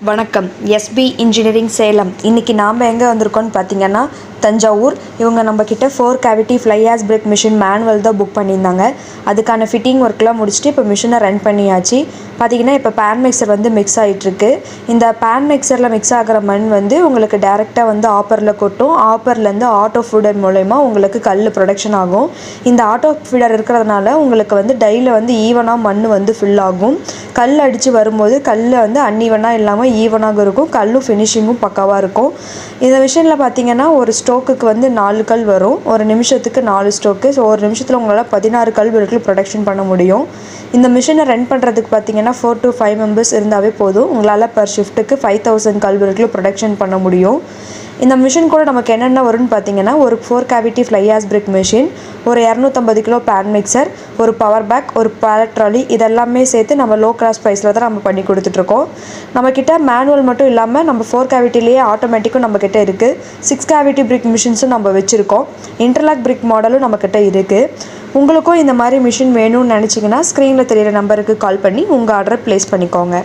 வணக்கம். SP engineering Salem. இன்றைக்கி நாம் எங்கே வந்திருக்கோன்னு பார்த்தீங்கன்னா தஞ்சாவூர். இவங்க நம்மக்கிட்ட 4 cavity fly ash break machine manual தான் புக் பண்ணியிருந்தாங்க. அதுக்கான ஃபிட்டிங் ஒர்க்லாம் முடிச்சுட்டு இப்போ மிஷினை ரன் பண்ணியாச்சு. பார்த்திங்கன்னா இப்போ பேன் மிக்சர் மிக்ஸ் ஆகிட்டுருக்கு. இந்த பேன் மிக்சரில் மிக்ஸ் ஆகிற மண் உங்களுக்கு டேரெக்டாக ஆப்பரில் கொட்டும். ஆப்பர்லேருந்து ஆட்டோ ஃபீடர் மூலயமா உங்களுக்கு கல் ப்ரொடக்ஷன் ஆகும். இந்த ஆட்டோ ஃபீடர் இருக்கிறதுனால உங்களுக்கு டையில் ஈவனாக மண் ஃபில் ஆகும். கல் அடித்து வரும்போது கல் அன்ஈவனாக இல்லாமல் ஈவனாக இருக்கும். கல்லும் ஃபினிஷிங்கும் பக்காவாக இருக்கும். இந்த மிஷினில் பார்த்தீங்கன்னா ஒரு ஸ்டோக்குக்கு 4 கல் வரும். ஒரு நிமிஷத்துக்கு 4 ஸ்டோக்கு. ஸோ ஒரு நிமிஷத்தில் உங்களால் 16 கல் வரைக்கும் ப்ரொடக்ஷன் பண்ண முடியும். இந்த மிஷினை ரன் பண்ணுறதுக்கு பார்த்தீங்கன்னா 4 to 5 மெம்பர்ஸ் இருந்தாவே போதும். உங்களால் பர் ஷிஃப்ட்டுக்கு 5000 கல் வரைக்கும் ப்ரொடக்ஷன் பண்ண முடியும். இந்த மிஷின் கூட நமக்கு என்னென்ன வரும்னு பார்த்தீங்கன்னா ஒரு 4 cavity fly ash break machine, ஒரு 250 கிலோ பேன் மிக்சர், ஒரு பவர் பேக், ஒரு பேலட் ட்ராலி, இதெல்லாமே சேர்த்து நம்ம லோ கிளாஸ் ப்ரைஸில் தான் நம்ம பண்ணி கொடுத்துட்ருக்கோம். நம்மக்கிட்ட மேனுவல் மட்டும் இல்லாமல் நம்ம 4 கேவிட்டிலேயே ஆட்டோமேட்டிக்கும் நம்மக்கிட்ட இருக்குது. 6 கேவிட்டி பிரேக் மிஷின்ஸும் நம்ம வச்சுருக்கோம். இன்டர்லாக் பிரேக் மாடலும் நம்மக்கிட்ட இருக்குது. உங்களுக்கும் இந்த மாதிரி மிஷின் வேணும்னு நினச்சிங்கன்னா ஸ்க்ரீனில் தெரியிற நம்பருக்கு கால் பண்ணி உங்கள் ஆர்டரை ப்ளேஸ் பண்ணிக்கோங்க.